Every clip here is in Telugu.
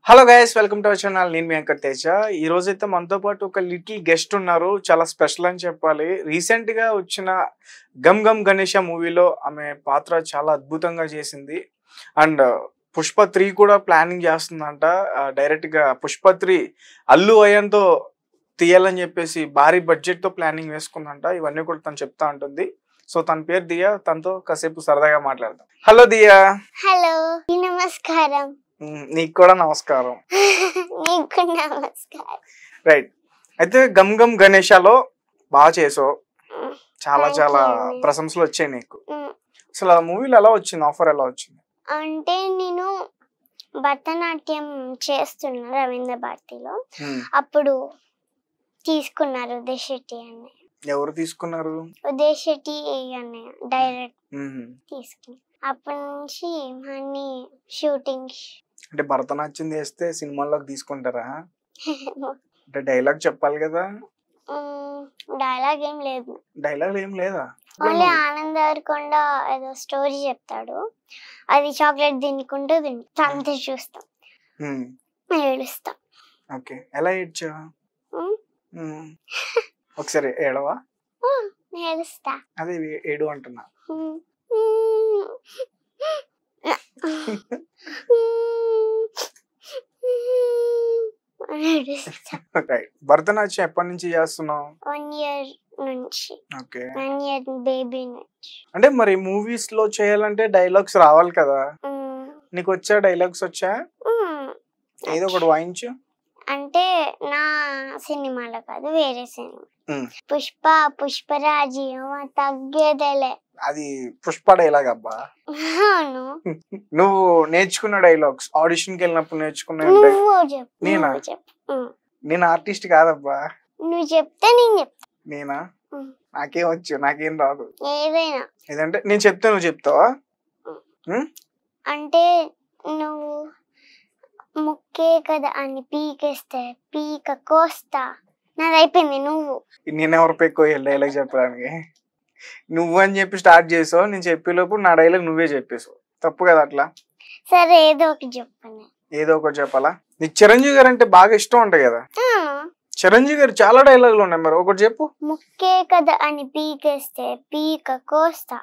Hello guys, welcome to our channel. నేను మీ వెంకట్ తేజ. ఈ రోజైతే మనతో పాటు ఒక లిటిల్ గెస్ట్ ఉన్నారు. చాలా స్పెషల్ అని చెప్పాలి. రీసెంట్ గా వచ్చిన గమ్ గమ్ గణేష మూవీలో ఆమె పాత్ర చాలా అద్భుతంగా చేసింది. అండ్ పుష్ప 3 కూడా ప్లానింగ్ చేస్తుందంట. డైరెక్ట్ గా పుష్ప 3 అల్లు అయ్యంతో తీయాలని చెప్పేసి భారీ బడ్జెట్ తో ప్లానింగ్ వేసుకుందంట. ఇవన్నీ కూడా తను చెప్తా ఉంటుంది. సో తన పేరు దియా. తనతో కాసేపు సరదాగా మాట్లాడదాం. హలో దియా. హలో, నమస్కారం. నీకు కూడా నమస్కారం. నీకు నమస్కారం. రైట్. అయితే గమ్ గమ్ గణేషలో బాగా చేసావు. చాలా Thank చాలా you. ప్రశంసలు వచ్చాయి నీకు. మ్, అసలు ఆ మూవీలో ఎలా వచ్చింది? ఆఫర్ ఎలా వచ్చింది? అంటే నేను భరతనాట్యం చేస్తున్నా రవీంద్ర భారతిలో. అప్పుడు తీసుకున్నారు ఉదయ్ శెట్టి అనే. ఎవరు తీసుకున్నారు? ఉదయ్ శెట్టి అనే డైరెక్ట్ మ్మ్. తీసుకున్నారు. అప్పటి నుంచి అన్ని షూటింగ్ అంటే భరతనాట్యం చేస్తే సినిమాల్లోకి తీసుకుంటారా? అంటే డైలాగ్ చెప్పాలి కదా. డైలాగ్ ఏం లేదు, డైలాగ్ ఏం లేదా? ఓన్లీ ఆనందవరకొండ ఏదో స్టోరీ చెప్తాడు. అది చాక్లెట్ తినుకుంటూ అంతే చూస్తాం, ఏడుస్తాం. ఓకే. ఎలా ఏడ్చా? మ్, ఒకసారి ఏడవా? ఏడుస్తా. అదే ఏడు అంటున్నా. రైట్. భరతనాట్యం ఎప్పటి నుంచి చేస్తున్నావు? 1 year నుంచి, ఓకే. 1 year బేబీ నుంచి. అంటే మరి మూవీస్ లో చేయాలంటే డైలాగ్స్ రావాలి కదా. నీకు వచ్చా? డైలాగ్స్ వచ్చా? ఏదో ఒకటి వాయించు. అంటే నా సినిమాలో కాదు, వేరే సినిమా. పుష్ప పుష్పరాజు తగ్గేదేలే. అది పుష్ప డైలాగ్ అబ్బా. అవును, నువ్వు నేర్చుకున్న డైలాగ్స్ ఆడిషన్ కి వెళ్ళినప్పుడు నేర్చుకున్న నువ్వు చెప్పు. నేనా? నువ్వు చెప్పు. నేను ఆర్టిస్ట్ కాదబ్బా. నువ్వు చెప్తే నేను చెప్తా. నేనా? నాకేం వచ్చు? నాకేం రాదు. ఏదైనా ఏదంటే నేను చెప్తే నువ్వు చెప్తావా? అంటే నువ్వు ముక్కే కదా అని పీకేస్తే పీక కోస్తా. నాది అయిపోయింది. నువ్వు నేనెవరు పెక్కువ డైలాగ్ చెప్పడానికి? నువ్వు అని చెప్పి స్టార్ట్ చేసావు. నేను చెప్పేలోపు నా డైలాగ్ నువ్వే చెప్పేసావు. తప్పు కదా అట్లా? సరే, ఏదో ఒకటి చెప్పండి. ఏదో ఒకటి చెప్పాలా? నీకు చిరంజీవి గారు అంటే బాగా ఇష్టం ఉంటాయి కదా. చిరంజీవి గారు చాలా డైలాగులు ఉన్నాయి, మరి ఒకటి చెప్పు. ముక్కే కదా అని పీకేస్తే పీక కోస్తా.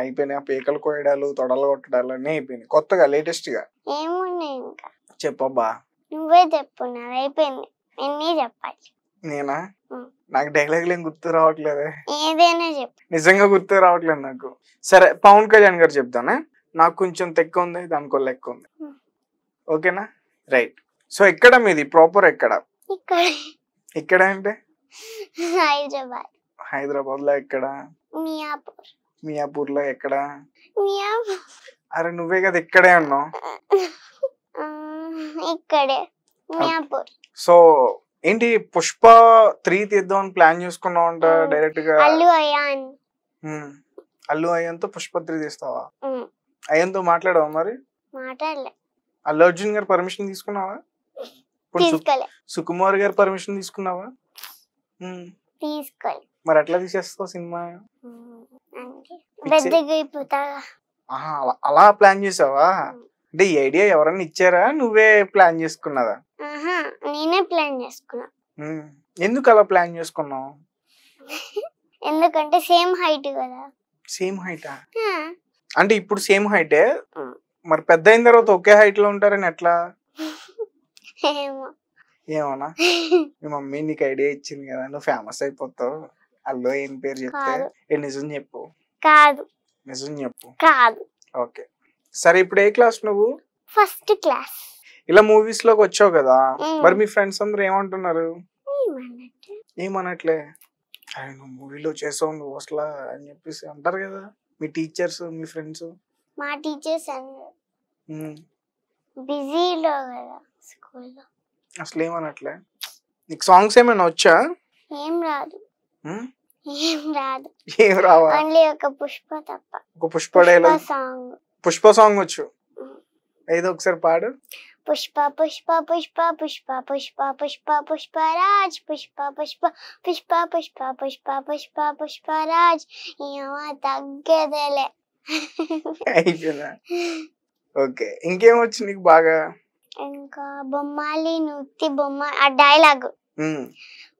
అయిపోయినాయి. ఆ పీకలు కోయడాలు, తొడలు కొట్టడాలు అన్నీ అయిపోయినాయి. కొత్తగా లేటెస్ట్ గా ఏమున్నాయి ఇంకా? చెప్పబ్బా. నువ్వే చెప్పు. నాది అయిపోయింది. ఎన్ని చెప్పాలి? నేనా? నాకు డైలాగులు ఏం గుర్తు రావట్లేదే. ఏదైనా చెప్పు. నిజంగా గుర్తు రావట్లేదు నాకు. సరే, పవన్ కళ్యాణ్ గారు చెప్తానే. నాకు కొంచెం తెక్క ఉంది, దానికో లెక్క ఉంది. ఓకేనా? రైట్. సో ఎక్కడ మీది ప్రాపర్? ఎక్కడ? ఇక్కడ. ఇక్కడ అంటే హైదరాబాద్. హైదరాబాద్ లో ఎక్కడ? మియాపూర్. మియాపూర్ లో ఎక్కడ? మియాపూర్. అరే నువ్వే కదా ఇక్కడే అన్నావు. ఇక్కడే మియాపూర్. సో ఏంటి పుష్ప 3 తీద్దామని ప్లాన్ చేసుకున్నావు అంట డైరెక్ట్ గా? అల్లు అయాన్. అల్లు అయ్యంతో పుష్ప 3 తీస్తావా? అయ్యంతో మాట్లాడావా మరి? మాట్లాడలే. అల్లు అర్జున్ గారు పర్మిషన్ తీసుకున్నావా? తీసుకోలే. సుకుమార్ గారు పర్మిషన్ తీసుకున్నావా? తీసుకోలే. మరి ఎట్లా తీసేస్తావు సినిమా? పెద్దగా అయిపోతా. అలా ప్లాన్ చేసావా? అంటే ఈ ఐడియా ఎవరన్నా ఇచ్చారా, నువ్వే ప్లాన్ చేసుకున్నదా? నేనే ప్లాన్ చేసుకున్నా. ఎందుకు అలా ప్లాన్ చేసుకున్నావు? ఎందుకంటే సేమ్ హైట్ కదా. సేమ్ హైటా? అంటే ఇప్పుడు సేమ్ హైటే, మరి పెద్ద అయిన తర్వాత ఒకే హైట్ లో ఉంటారని ఎట్లా? ఏమో. ఏమన్నా మీ మమ్మీ నీకు ఐడియా ఇచ్చింది కదా, నువ్వు ఫేమస్ అయిపోతావు. అల్లు ఏం పేరు చెప్తే నిజం చెప్పు. కాదు. నిజం చెప్పు. కాదు. ఓకే సరే. ఇప్పుడు ఏ క్లాస్ నువ్వు? First class. ఇలా మూవీస్ లోకి వచ్చావు కదా, మరి మీ ఫ్రెండ్స్ అందరు ఏమంటున్నారు? ఏమనట్లే. అరే నువ్వు మూవీలో చేసావు, నువ్వు అసలు అని చెప్పేసి అంటారు కదా మీ టీచర్స్, మీ ఫ్రెండ్స్. మా టీచర్స్ బిజీలో కదా స్కూల్లో. అసలు ఏమనట్లే. నీకు సాంగ్స్ ఏమైనా వచ్చా? ఏం రాదు. ఏం రాదు. ఏం రావా? ఓన్లీ ఒక పుష్ప తప్ప. ఒక Pushpa dialogue song. Pushpa song వచ్చు. ఏదో ఒకసారి పాడు. పుష్ప పుష్ప పుష్ప పుష్ప పుష్ప పుష్ప పుష్పరాజ్ పుష్ప పుష్ప పుష్ప పుష్ప పుష్ప పుష్ప పుష్పరాజ్ తగ్గేదేలే. అయిపోయిందా? ఓకే. ఇంకేం వచ్చు నీకు బాగా? ఇంకా బొమ్మాలి నూతి బొమ్మ ఆ డైలాగ్.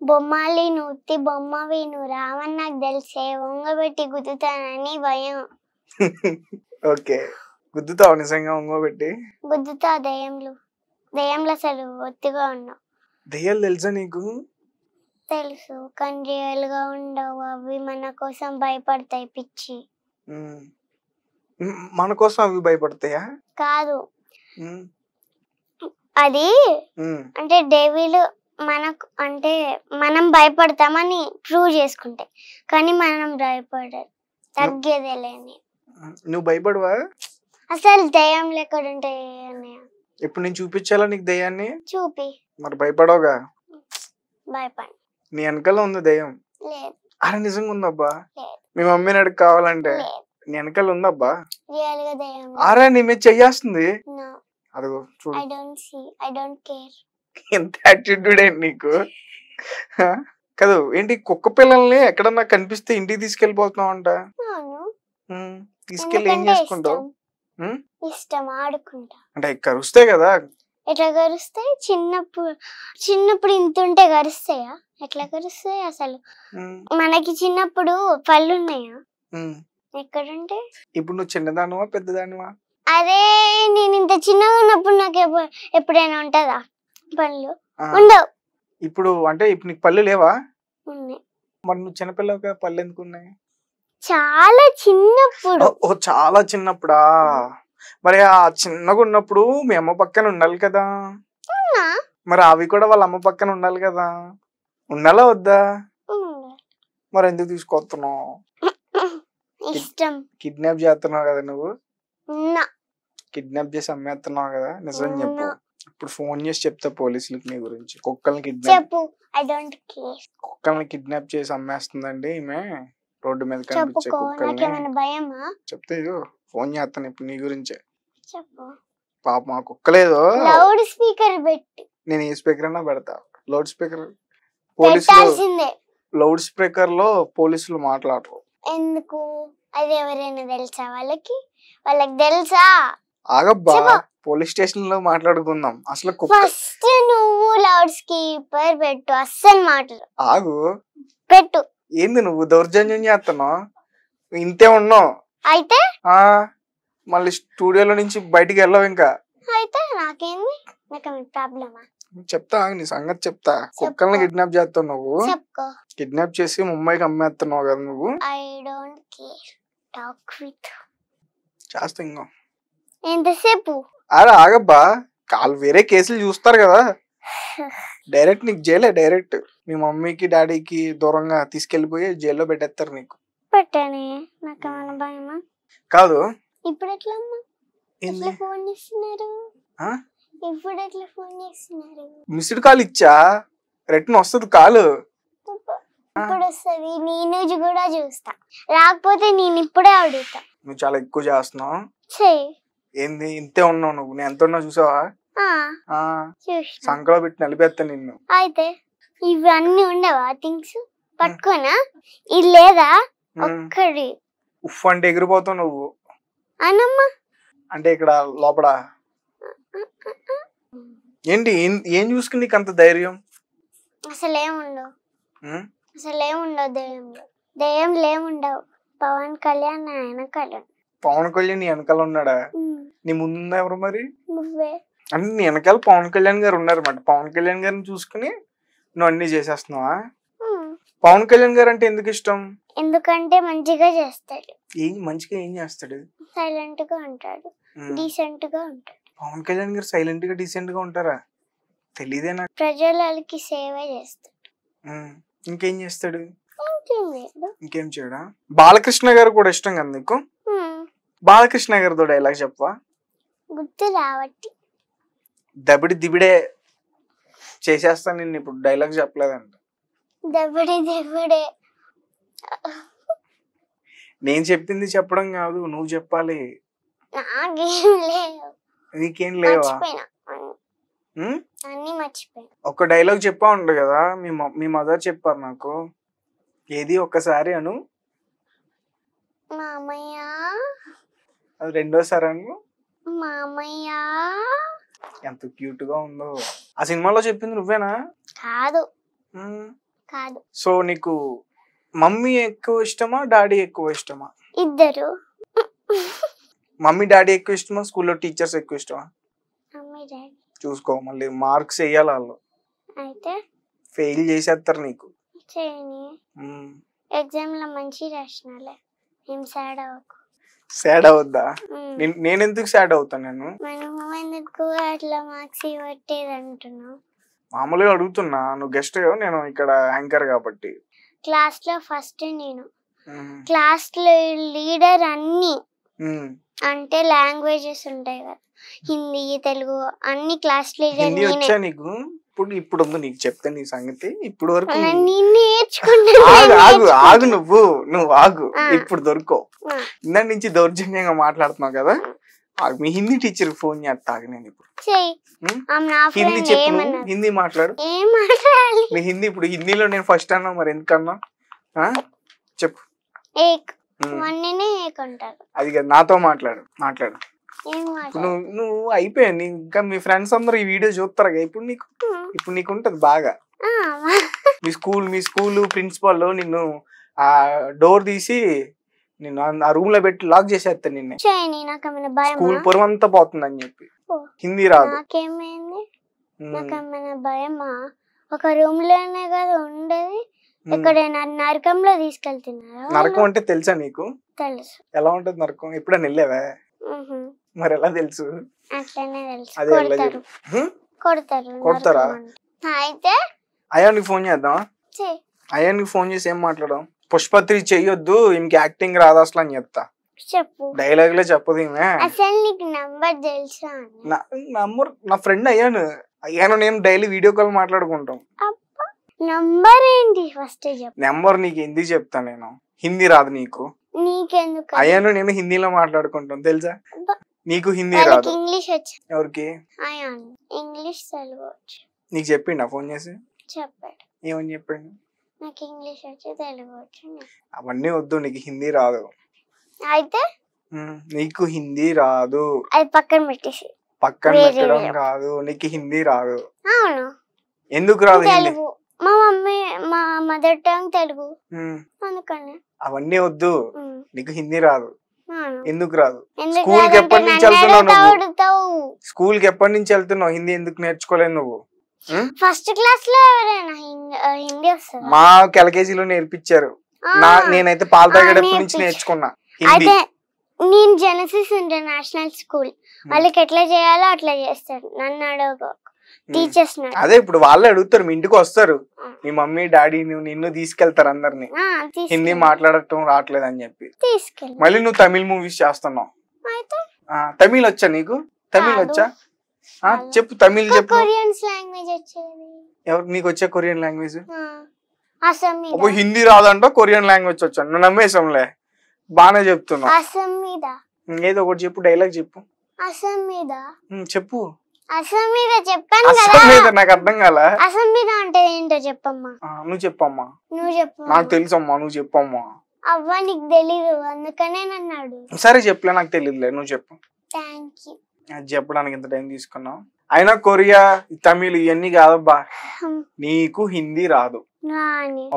బొమ్మాలి నూతి బొమ్మవి నువ్వు రావని నాకు తెలిసే వంగబెట్టి గుద్దుతానని భయం. ఓకే, గుద్దుతావు నిజంగా వంగబెట్టి? గుద్దుతా. దయ్యంలో అసలు ఒత్తిగా ఉన్నావు. దెయ్యాలు తెలుసా నీకు? తెలుసు, కానీ రియల్ గా ఉండవు. అవి మన కోసం భయపడతాయి పిచ్చి. మన కోసం అవి భయపడతాయా? కాదు, అది అంటే డెవిల్ మనకు అంటే మనం భయపడతామని ప్రూవ్ చేసుకుంటాయి, కానీ మనం భయపడదు. తగ్గేదేలేని. నువ్వు భయపడవా? అసలు దయ్యంలు ఎక్కడ ఉంటాయి అన్నయ్య? ఇప్పుడు నేను చూపించాలా నీకు దయ్యాన్ని? చూపి. మరి భయపడవుగా? భయపడి. నీ వెనకాల ఉంది దయ్యం? లేదు. అరే నిజంగా ఉందబ్బా? లేదు. మీ మమ్మీని అడిగి కావాలంటే. నీ వెనకాల ఉందబ్బా? రియల్ గా దయ్యం. అరే నీ మీద చెయ్యేస్తుంది. అదిగో చూడు. I don't see, I don't care. ఎంత యాటిట్యూడ్ ఏంటి నీకు? కాదు ఏంటి, కుక్క పిల్లల్ని ఎక్కడన్నా కనిపిస్తే ఇంటికి తీసుకెళ్ళిపోతున్నావు అంట? తీసుకెళ్ళి ఏం చేసుకుంటావు? ఇష్టం, ఆడుకుంటా. అంటే కరుస్తాయి కదా? ఎట్లా కరుస్తాయి? చిన్నప్పుడు ఇంత ఉంటే కరుస్తాయా? ఎట్లా కరుస్తాయి అసలు? మనకి చిన్నప్పుడు పళ్ళు ఉన్నాయా? ఎక్కడుంటే? ఇప్పుడు నువ్వు చిన్నదానివా పెద్దదానివా? అరే నేను ఇంత చిన్నగా ఉన్నప్పుడు నాకు ఎప్పుడైనా ఉంటదా పళ్ళు? ఉండవు. ఇప్పుడు అంటే ఇప్పుడు నీకు పళ్ళు లేవా? ఉన్నాయి. మరి నువ్వు చిన్నపిల్లగా పళ్ళు ఎందుకు ఉన్నాయి? చాలా చిన్నప్పుడు. ఓ చాలా చిన్నప్పుడా? మరి ఆ చిన్నగా ఉన్నప్పుడు మీ అమ్మ పక్కన ఉండాలి కదా? మరి అవి కూడా వాళ్ళ అమ్మ పక్కన ఉండాలి కదా? ఉండాలా వద్దా? మరి ఎందుకు తీసుకొస్తున్నావు? ఇష్టం. కిడ్నాప్ చేస్తున్నావు కదా నువ్వు? కిడ్నాప్ చేసి అమ్మేస్తున్నావు కదా? నిజం చెప్పు. ఇప్పుడు ఫోన్ చేసి చెప్తా పోలీసులకి నీ గురించి. కుక్కల్ని కిడ్నాప్ చేసి అమ్మేస్తుందండి ఈమె, రోడ్డు మీద కనిపించే కుక్కల్ని. చెప్తే ఫోన్ చేస్తాను ఇప్పుడు నీ గురించే. పాప మా కుక్కలేదు. లౌడ్ స్పీకర్ పెట్టి. నేను ఏ స్పీకర్ అయినా పెడతా. లౌడ్ స్పీకర్ పోలీసులు, లౌడ్ స్పీకర్ లో పోలీసులు మాట్లాడరు. ఎందుకు? అది ఎవరైనా తెలుసా వాళ్ళకి? వాళ్ళకి తెలుసా? ఆగబ్బా, పోలీస్ స్టేషన్ లో మాట్లాడుకుందాం. అసలు ఫస్ట్ నువ్వు లౌడ్ స్పీకర్ పెట్టు. అస్సలు మాట్లాడు. ఆగు, పెట్టు. ఏంది నువ్వు దౌర్జన్యం చేస్తున్నావు? ఇంతే ఉన్నావు అయితే? మళ్ళీ స్టూడియోలో నుంచి బయటికి వెళ్ళావు ఇంకా? అయితే నాకేంది? నాకు ప్రాబ్లమా? చెప్తా, నీ సంగతి చెప్తా. కుక్కల్ని కిడ్నాప్ చేస్తావు నువ్వు. కిడ్నాప్ చేసి ముంబైకి అమ్మేస్తున్నావు కదా నువ్వు. I don't care. Talk with. చేస్తా ఇంకో ఎంతసేపు? అరే ఆగబ్బా, వాళ్ళు వేరే కేసులు చూస్తారు కదా. డైరెక్ట్ నీకు జైలే. డైరెక్ట్ మీ మమ్మీకి డాడీకి దూరంగా తీసుకెళ్లిపోయి జైల్లో పెట్టేస్తారు నీకు. పెట్టని నాకేమైనా భయమా? కాదు. ఇప్పుడు ఎట్లా ఫోన్ చేస్తున్నారు? ఇప్పుడు ఎట్లా ఫోన్ చేస్తున్నారు? మిస్డ్ కాల్ ఇచ్చా, రిటర్న్ వస్తుంది కాల్. ఇప్పుడు వస్తుంది. నేను కూడా చూస్తా, రాకపోతే నేను ఇప్పుడే అడుగుతా. నువ్వు చాలా ఎక్కువ చేస్తున్నావు. ఏంది ఇంతే ఉన్నావు నువ్వు? నేను ఎంత ఉన్నా చూసావా? సంకలో పెట్టి నలిపేస్తా నిన్ను. అయితే ఇవన్నీ ఉండవా థింగ్స్ పట్టుకోనా? ఇది లేదా ఒక్కడి ఉఫ్ అంటే ఎగిరిపోతావు నువ్వు. అనమ్మా అంటే ఇక్కడ లోపల ఏంటి? ఏం చూసుకుని నీకు అంత ధైర్యం? అసలేముండవు. దయ్యంలేముండవు. పవన్ కళ్యాణ్ వెనకాల. పవన్ కళ్యాణ్ నీ వెనకాల ఉన్నాడా? నీ ముందు ఎవరు మరి? నువ్వే. అంటే నీ వెనకాల పవన్ కళ్యాణ్ గారు ఉన్నారు అన్నమాట. పవన్ కళ్యాణ్ గారిని చూసుకుని నువ్వు అన్ని చేసేస్తున్నావా? పవన్ కళ్యాణ్ గారు అంటే ఎందుకు ఇష్టం? ఎందుకంటే మంచిగా చేస్తాడు. మంచిగా ఏం చేస్తాడు? సైలెంట్ గా ఉంటాడు, డీసెంట్ గా ఉంటాడు. పవన్ కళ్యాణ్ గారు సైలెంట్ గా డీసెంట్ గా ఉంటారా? తెలీదే నాకు. ప్రజలకి సేవ చేస్తాడు. ఇంకేం చేస్తాడు? ఇంకేం చేయడా? బాలకృష్ణ గారు కూడా ఇష్టం కదా నీకు? బాలకృష్ణ గారితో డైలాగ్ చెప్పవా? గుర్తు రావట్టి. దబిడి దిబిడే చేసేస్తాను నిన్ను. ఇప్పుడు డైలాగ్ చెప్పలేదంట. దబిడి దిబిడే నేను చెప్పింది చెప్పడం కాదు, నువ్వు చెప్పాలి. నీకేం లేవా? ఒక డైలాగ్ చెప్పా ఉండు కదా, మీ మదర్ చెప్పారు నాకు. ఏది ఒక్కసారి అను. మామయ్య. అది రెండోసారి అను. మామయ్య. ఎంత క్యూట్ గా ఉందో. ఆ సినిమాలో చెప్పింది నువ్వేనా? కాదు కాదు. సో నీకు మమ్మీ ఎక్కువ ఇష్టమా డాడీ ఎక్కువ ఇష్టమా? ఇద్దరు. మమ్మీ డాడీ ఎక్కువ ఇష్టమా స్కూల్లో టీచర్స్ ఎక్కువ ఇష్టమా? Mummy daddy. చూసుకో మళ్ళీ మార్క్స్ వేయాలి వాళ్ళు, అయితే ఫెయిల్ చేసేస్తారు నీకు. చేయని ఎగ్జామ్ లో మంచి రాసినాలే, ఏం సాడ్ అవ్వకు. సాడ్ అవద్దా? నేను ఎందుకు సాడ్ అవుతాను? నేను ఎందుకు అట్లా మార్క్స్ ఇవ్వట్టేది అంటున్నావు? మామూలుగా అడుగుతున్నా, నువ్వు గెస్ట్ నేను ఇక్కడ యాంకర్ కాబట్టి. క్లాస్ లో ఫస్ట్ నేను, క్లాస్ లో లీడర్ అన్ని అంటే లాంగ్వేజెస్ ఉంటాయి కదా, హిందీ తెలుగు అన్ని క్లాస్ లీడర్. హిందీ వచ్చా నీకు? ఇప్పుడు ఉంది నీకు చెప్తే నీ సంగతి. ఇప్పుడు వరకు ఆగు నువ్వు ఆగు, ఇప్పుడు దొరుకో. ఇందాక నుంచి దౌర్జన్యంగా మాట్లాడుతున్నావు కదా, మీ హిందీ టీచర్ ఫోన్ చేస్తా. నేను ఇప్పుడు హిందీ చెప్పు, హిందీ మాట్లాడు. నీ హిందీ ఇప్పుడు హిందీలో నేను ఫస్ట్ అన్నా, మరి ఎందుకన్నా చెప్పు. అది కదా, నాతో మాట్లాడు. నువ్వు అయిపోయావు. ఇంకా మీ ఫ్రెండ్స్ అందరూ ఈ వీడియో చూస్తారా? ఇప్పుడు నీకు ఉంటది బాగా. మీ స్కూల్ ప్రిన్సిపాల్ నిన్ను ఆ డోర్ తీసి నిన్ను ఆ రూమ్ లో పెట్టి లాక్ చేసేస్తా నిన్ను. స్కూల్ పొరవంతా పోతుందని చెప్పి. హిందీ రాదు. భయమా? ఒక రూమ్ లోనే కదా ఉండేది, ఎక్కడైనా నరకంలో తీసుకెళ్తున్నారు. నరకం అంటే తెలుసా నీకు? తెలుసు. ఎలా ఉంటది నరకం? ఎప్పుడైనా వెళ్ళావా? మరి ఎలా తెలుసు? అట్లనే తెలుసు. కొడతారా? అయితే అయానికి ఫోన్ చేద్దాం. అయానికి ఫోన్ చేసి ఏం మాట్లాడదాం? పుష్పత్రి చెయ్యొద్దు, ఇంక యాక్టింగ్ రాదు అసలు అని చెప్తా. చెప్పు. డైలాగ్ లే చెప్పదు ఈమె. అసలు నీకు నంబర్ తెలుసా? నంబర్ నా ఫ్రెండ్ అయ్యాను నేను డైలీ వీడియో కాల్ మాట్లాడుకుంటాం. నంబర్ ఏంటి ఫస్ట్ చెప్పు. నెంబర్ నీకు ఎందుకు చెప్తా? నేను హిందీ రాదు నీకు. నీకెందుకు? అయ్యాను నేను హిందీలో మాట్లాడుకుంటాం తెలుసా? నీకు హిందీ రాదు. ఇంగ్లీష్ వచ్చు. ఎవరికి? ఇంగ్లీష్ తెలుగు వచ్చు. నీకు చెప్పిండా ఫోన్ చేసి? చెప్పాడు. ఏమని చెప్పాడు? నాకు ఇంగ్లీష్ వచ్చు తెలుగు వచ్చు. అవన్నీ వద్దు, నీకు హిందీ రాదు. అయితే నీకు హిందీ రాదు. అది పక్కన పెట్టేసి. పక్కన పెట్టడం కాదు, నీకు హిందీ రాదు. అవును. ఎందుకు రాదు? తెలుగు. మా మమ్మీ మా మదర్ టంగ్ తెలుగు, అందుకని. అవన్నీ వద్దు, నీకు హిందీ రాదు. ఎందుకు రాదు? స్కూల్ కి ఎప్పటి నుంచి వెళ్తున్నావు? స్కూల్ కి ఎప్పటి నుంచి వెళ్తున్నావు? హిందీ ఎందుకు నేర్చుకోలేదు నువ్వు? ఫస్ట్ క్లాస్ లో ఎవరైనా హిందీ వస్తుంది? మా ఎల్కేజీలో నేర్పించారు. నేనైతే పాల తాగేటప్పటి నుంచి నేర్చుకున్నా హిందీ. నేను జెనసిస్ ఇంటర్నేషనల్ స్కూల్, వాళ్ళకి ఎట్లా చేయాలో అట్లా చేస్తారు. నన్ను అడగ టీచర్స్. అదే ఇప్పుడు వాళ్ళే అడుగుతారు, మీ ఇంటికి వస్తారు, మీ మమ్మీ డాడీ నిన్ను తీసుకెళ్తారు అందరినీ. హిందీ మాట్లాడటం రావట్లేదు అని చెప్పి తీసుకెళ్ళి. మళ్ళీ నువ్వు తమిళ్ మూవీస్ చేస్తున్నావు. తమిళ్ వచ్చా నీకు? తమిళ్ వచ్చా? చెప్పు తమిళ్ చెప్పు. కొరియన్ లాంగ్వేజ్ వచ్చేది. ఎవరు నీకు వచ్చే కొరియన్ లాంగ్వేజ్? అసమీదా. హిందీ రాదంట, కొరియన్ లాంగ్వేజ్ వచ్చాను. నువ్వు నమ్మేసంలే, బానే చెప్తున్నావు. అసమీదా. ఏదో ఒకటి చెప్పు, డైలాగ్ చెప్పు. అసమీదా చెప్పు. అసమీదా చెప్పాను కదా. అసమీదా నాకు అర్థం కాల. అసమీదా అంటే ఏంటో చెప్పమ్మా. నువ్వు చెప్పమ్మా. నువ్వు చెప్పు. నాకు తెలుసమ్మా, నువ్వు చెప్పమ్మా. అవ్వ నీకు తెలీదు, అందుకనే నన్నాడు. సరే చెప్పులే, నాకు తెలియదులే, నువ్వు చెప్పు. Thank you. అది చెప్పడానికి ఎంత టైం తీసుకున్నావు? అయినా కొరియా తమిళ్ ఇవన్నీ కాదబ్బా, నీకు హిందీ రాదు.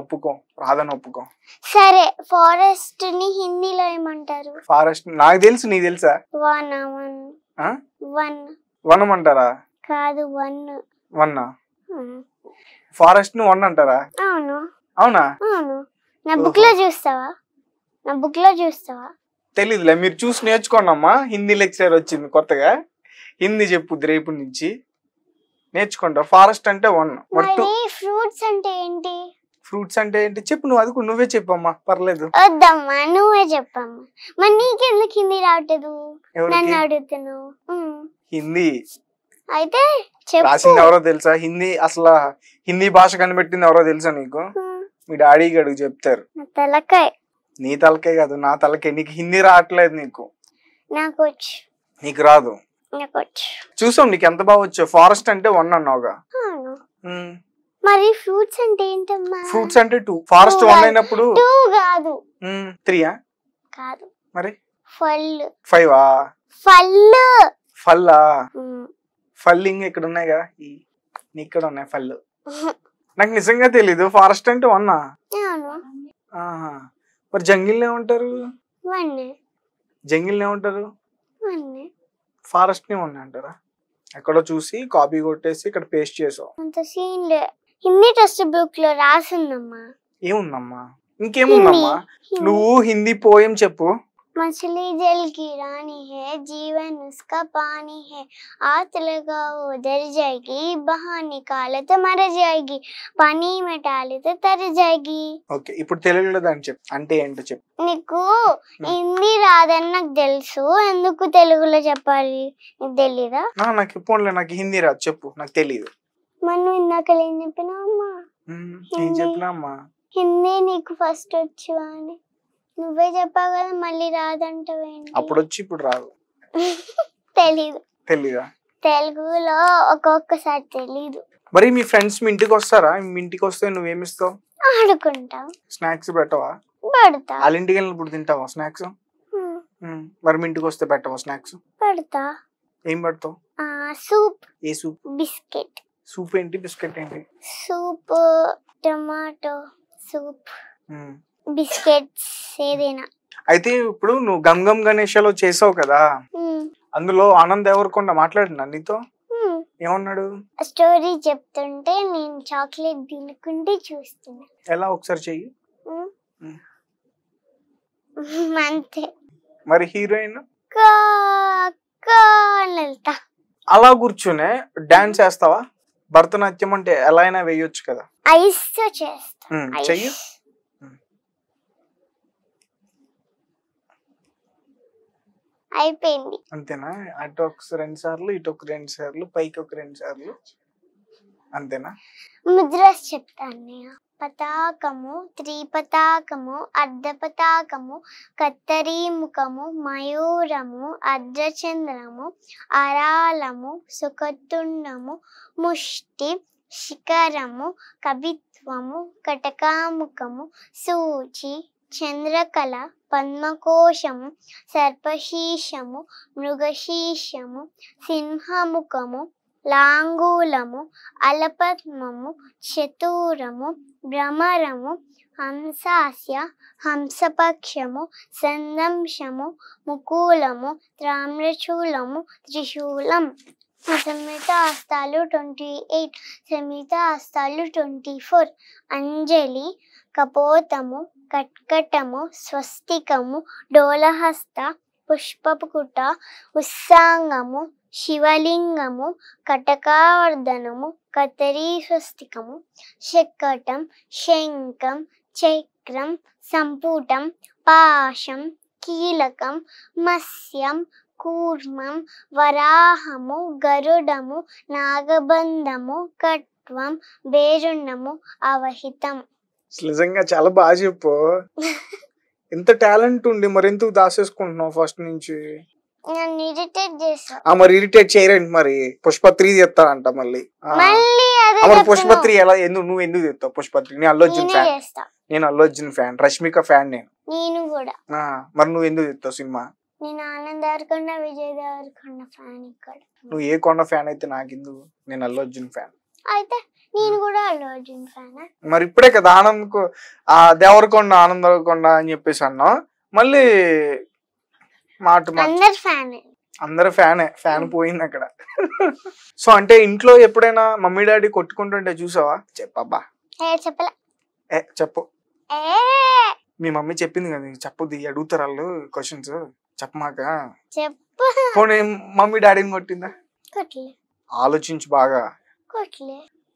ఒప్పుకో, రాదని ఒప్పుకో. సరే, ఫారెస్ట్ ని హిందీలో ఏమంటారు? ఫారెస్ట్ నాకు తెలుసు, నీకు తెలుసా? వనం అంటారా? కాదు, వన్. ఫారెస్ట్ ను వన్ అంటారా? అవును. అవునా? అవును. నా బుక్ లో చూస్తావా? తెలీదులే, మీరు చూసి నేర్చుకోండి అమ్మా. హిందీ లెక్చరర్ వచ్చింది కొత్తగా, హిందీ చెప్పుద్ది రేపు నుంచి నేర్చుకుంటా. ఫారెస్ట్ అంటే వన్. ఫ్రూట్స్ అంటే ఏంటి? ఫ్రూట్స్ అంటే ఏంటి చెప్పు నువ్వు. అది నువ్వే చెప్పమ్మా, పర్లేదు. వద్దమ్మా, నువ్వే చెప్పమ్మా. మరి నీకెందుకు హిందీ రావట్లేదు? నన్ను అడుగుతున్నావు. హిందీ అయితే రాసింది ఎవరో తెలుసా? హిందీ అసలు హిందీ భాష కనిపెట్టింది ఎవరో తెలుసా నీకు? మీ డాడీకి అడుగు చెప్తారు. తలకాయ. నీ తలకాయ కాదు, నా తలకాయ. నీకు హిందీ రావట్లేదు. నాకు వచ్చు. నీకు రాదు. చూసాం నీకు ఎంత బాగా వచ్చు. ఫారెస్ట్ అంటే వన్ అన్నావుగా. మరి ఫ్రూట్స్ అంటే ఏంటమ్మా? ఫ్రూట్స్ అంటే 2. ఫారెస్ట్ 1 అయినప్పుడు 2 కాదు, 3 కాదు. మరి ఫల్. 5 ఫల్. ఫల్లా? ఫల్లింగ్ ఇక్కడ ఉన్నాయి కదా, ఇక్కడ ఉన్నాయి ఫళ్ళు. నాకు నిజంగా తెలీదు. ఫారెస్ట్ అంటే 1. మరి జంగిల్ ఏమంటారు? జంగిల్ ఏమంటారు? ఫారెస్ట్ ని 1 అంటారా? ఎక్కడో చూసి కాపీ కొట్టేసి ఇక్కడ పేస్ట్ చేసావు. అంత సీన్ లే. హిందీ టెక్స్ట్ బుక్ లో రాసిందమ్మా. ఏముందమ్మా? ఇంకేముందమ్మా? నువ్వు హిందీ పోయం చెప్పు. मछली जल की रानी है, जीवन उसका पानी है, आग लगा उधर जाएगी, बाहर निकाले तो मर जाएगी, पानी में डाले तो तर जाएगी. ఓకే, ఇప్పుడు తెలుగులో దాన్ని చెప్పు. అంటే ఏంటో చెప్పు. నీకు హిందీ రాదని నాకు తెలుసు, ఎందుకు తెలుగులో చెప్పాలి? నీకు తెలీదా? నాకు ఇప్పుడు నాకు హిందీ రాదు, చెప్పు. నాకు తెలియదు. మనం ఇందాక ఏం చెప్పినావమ్మా? ఏం చెప్పినామ్మా? హిందీ నీకు ఫస్ట్ వచ్చు అని నువ్వే చెప్పావు కదా, మళ్ళీ రాదంటావేంటి? అప్పుడు వచ్చి ఇప్పుడు రాదు. తెలీదు. తెలీదా? తెలుగులో ఒక్కొక్కసారి తెలీదు. మరి మీ ఫ్రెండ్స్ మీ ఇంటికి వస్తారా? మీ ఇంటికి వస్తే నువ్వేమిస్తావు? ఆడుకుంటాం. స్నాక్స్ పెట్టవా? పెడతా. వాళ్ళ ఇంటికి వెళ్ళినప్పుడు తింటావా స్నాక్స్? మరి మీ ఇంటికి వస్తే పెట్టవా స్నాక్స్? పెడతా. ఏం పెడతావు? సూప్. ఏ సూప్? బిస్కెట్. సూప్ ఏంటి? బిస్కెట్ ఏంటి? సూప్, టమాటో సూప్, బిస్కెట్స్ ఏదైనా. అయితే ఇప్పుడు నువ్వు గమ్ గమ్ గణేషలో చేసావు కదా, అందులో ఆనంద్ దేవరకొండ మాట్లాడినా నీతో? ఏమన్నాడు? స్టోరీ చెప్తుంటే నేను చాక్లెట్ తినుకుంటే చూస్తున్నా. ఎలా? ఒకసారి చెయ్యి. అంతే. మరి హీరోయిన్ అలా కూర్చునే డాన్స్ చేస్తావా? భరతనాట్యం అంటే ఎలా అయినా వేయొచ్చు కదా. ఐస్ తో చేస్తా. చెయ్యి. అయిపోయింది. అంతేనా? అటు ఒక 2 సార్లు, ఇటు ఒక 2 సార్లు, పైకి ఒక 2 సార్లు, అంతేనా? ముద్రస్ చెప్తాను. పతాకము, త్రిపతాకము, అర్ధపతాకము, కత్తరీ ముఖము, మయూరము, అర్ధచంద్రము, అరాళము, సుఖతుండము, ముష్టి, శిఖరము, కవిత్వము, కటకాముఖము, సూచి, చంద్రకళ, పద్మకోశము, సర్పశీర్షము, మృగశీర్షము, సింహముఖము, లాంగూలము, అలపద్మము, చతురము, భ్రమరము, హంసాస్య, హంసపక్షము, సందంశము, ముకూలము, తామ్రశూలము, త్రిశూలం. సమిత హస్తాలు 28, సమిత హస్తాలు 24. అంజలి, కపోతము, కట్కటము, స్వస్తికము, డోలహస్త, పుష్పపుకుట, ఉత్సాంగము, శివలింగము, కటకావర్ధనము, కతరీ స్వస్తికము, శకటం, శంఖం, చక్రం, సంపుటం, పాశం, కీలకం, మత్స్యం, కూర్మం, వరాహము, గరుడము, నాగబంధము, కట్వం, బేరుణము, అవహితం. నిజంగా చాలా బాగా చెప్పు. ఇంత టాలెంట్ ఉండి మరి ఎందుకు దాసేసుకుంటున్నావు ఫస్ట్ నుంచి? నన్ను ఇరిటేట్ చేస్తా. మరి ఇరిటేట్ చేయరండి. మరి పుష్ప 3 తెస్తానంట మళ్ళీ. పుష్ప 3 ఎలా? నువ్వు ఎందుకు తెస్తావు పుష్ప 3? నేను అల్లు అర్జున్ ఫ్యాన్. నేను అల్లు అర్జున్ ఫ్యాన్, రష్మిక ఫ్యాన్ నేను కూడా. మరి నువ్వు ఎందుకు తెస్తావు సినిమా? నేను ఆనంద్ దేవరకొండ, విజయ్ దేవరకొండ ఫ్యాన్. ఇక్కడ నువ్వు ఏ కొండ ఫ్యాన్ అయితే నాకెందుకు? నేను అల్లు అర్జున్ ఫ్యాన్. అయితే నేను కూడా అల్లు అర్జున్ ఫ్యాన్. మరి ఇప్పుడే కదా ఆనంద్ దేవరకొండ, ఆనంద్ దేవరకొండ అని చెప్పేసి అన్నా. మళ్ళీ అందరు ఫ్యాన్ పోయింది అక్కడ. సో అంటే ఇంట్లో ఎప్పుడైనా మమ్మీ డాడీ కొట్టుకుంటుంటే చూసావా? చెప్పబ్బా. చెప్పలే. చెప్పు. మీ మమ్మీ చెప్పింది కదా చెప్పొద్దు, అడుగుతారు వాళ్ళు క్వశ్చన్స్, చెప్పమాక. పోనీ మమ్మీ డాడీని కొట్టిందా? ఆలోచించు బాగా.